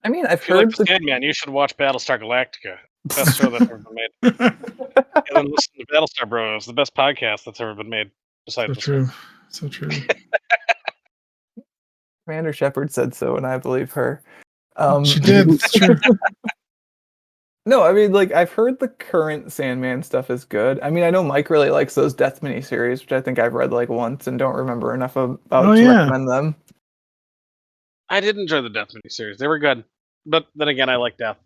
I mean, I've If you like heard the Sandman, you should watch Battlestar Galactica. Best show that's ever been made. And then listen to Battlestar Bros, the best podcast that's ever been made. Besides So this true. So true. Commander Shepard said so, and I believe her. She did. It's true. No, I mean, like, I've heard the current Sandman stuff is good. I mean, I know Mike really likes those Death miniseries, which I think I've read like once and don't remember enough about to recommend them. I did enjoy the Death miniseries. They were good. But then again, I like Death,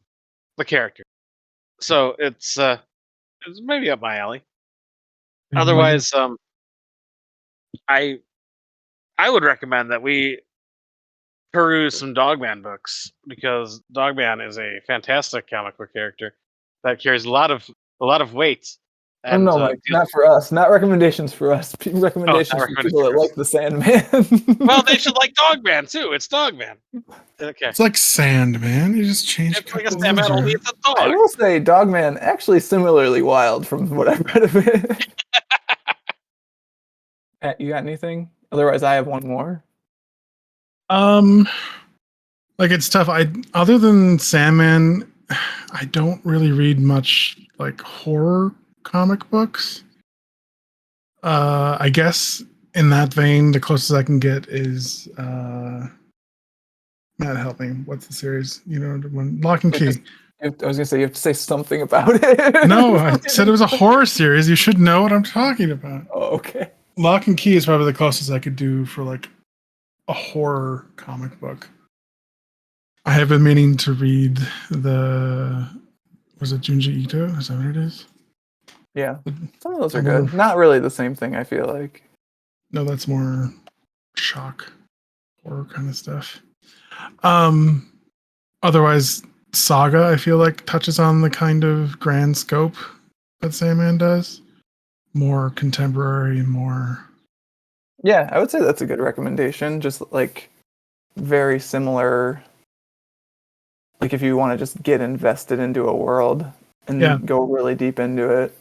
the character. So it's maybe up my alley. Otherwise, I would recommend that we peruse some Dogman books, because Dogman is a fantastic comic book character that carries a lot of weight. Oh, And no, Mike, not for us. Not recommendations for us. Recommendations for people that like the Sandman. Well, they should like Dogman too. It's Dogman. Okay. It's like Sandman. You just change. It's like a Sandman, only it's a I dog. will say Dogman actually similarly wild from what I've read of it. Pat, you got anything? Otherwise, I have one more. Like, it's tough. Other than Sandman, I don't really read much like horror comic books. I guess in that vein, the closest I can get is Matt, help me. What's the series? You know, the one Lock and Key. I was gonna say you have to say something about it. No, I said it was a horror series. You should know what I'm talking about. Oh, okay. Lock and Key is probably the closest I could do for like a horror comic book. I have been meaning to read was it Junji Ito? Is that what it is? Yeah, some of those are I good. wonder- Not really the same thing, I feel like. No, that's more shock horror kind of stuff. Otherwise, Saga, I feel like, touches on the kind of grand scope that Sandman does. More contemporary and more. Yeah, I would say that's a good recommendation. Just like very similar. Like if you want to just get invested into a world and go really deep into it.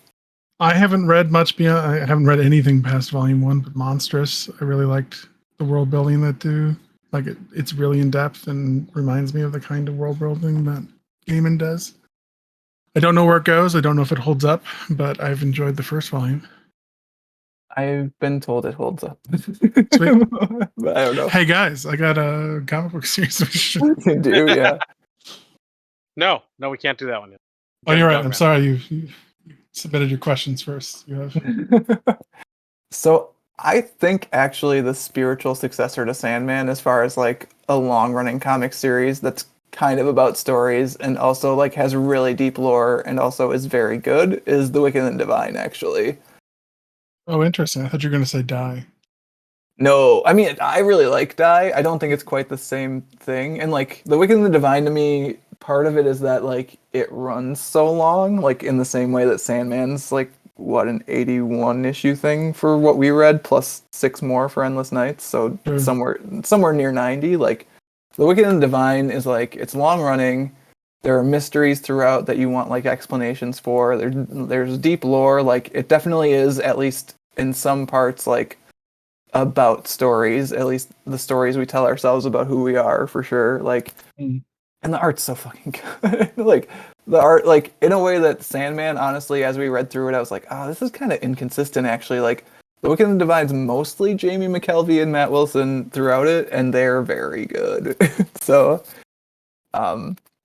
I haven't read much beyond. I haven't read anything past volume 1, but Monstrous. I really liked the world building that do. Like it's really in depth and reminds me of the kind of world building that Gaiman does. I don't know where it goes. I don't know if it holds up, but I've enjoyed the first volume. I've been told it holds up. Sweet. But I don't know. Hey guys, I got a comic book series. You do, yeah. No, we can't do that one yet. Oh, you're right. Go, I'm sorry. You submitted your questions first. You have. So I think actually the spiritual successor to Sandman, as far as like a long running comic series that's kind of about stories and also like has really deep lore and also is very good, is The Wicked and the Divine, actually. Oh, interesting. I thought you were going to say die. No, I mean, I really like Die. I don't think it's quite the same thing. And like The Wicked and the Divine to me, part of it is that like it runs so long, like in the same way that Sandman's like what, an 81 issue thing for what we read, plus 6 more for Endless Nights. So Sure. somewhere near 90. Like The Wicked and the Divine is like it's long running. There are mysteries throughout that you want like explanations for. There's deep lore. Like it definitely is, at least in some parts, like about stories, at least the stories we tell ourselves about who we are, for sure. Like, and the art's so fucking good. Like the art, like in a way that Sandman, honestly, as we read through it, I was like, oh, this is kind of inconsistent, actually. Like The Wicked and the Divine's mostly Jamie McKelvey and Matt Wilson throughout it, and they're very good. So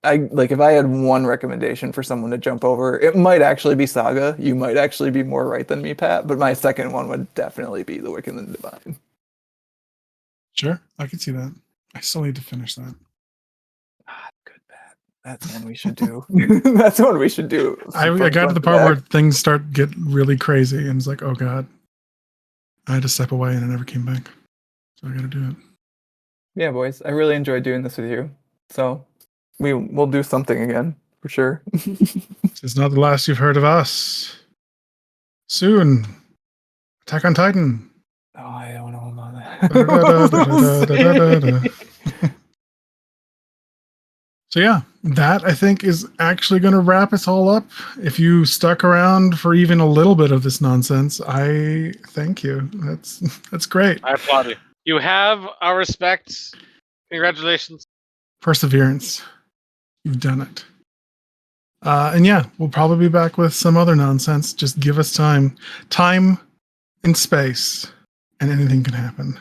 I like, if I had one recommendation for someone to jump over, it might actually be Saga. You might actually be more right than me, Pat, but my second one would definitely be The Wicked and the Divine. Sure, I can see that. I still need to finish that. Good, Pat. That's one we should do. That's one we should do. I got to the part where things start get really crazy, and it's like, oh god, I had to step away, and I never came back. So I got to do it. Yeah, boys, I really enjoyed doing this with you. So we'll do something again for sure. This is not the last you've heard of us. Soon, Attack on Titan. Oh, I don't know about that. So yeah, that I think is actually going to wrap us all up. If you stuck around for even a little bit of this nonsense, I thank you. That's great. I applaud you. You have our respect. Congratulations. Perseverance. You've done it. And yeah, we'll probably be back with some other nonsense. Just give us time. Time and space, and anything can happen.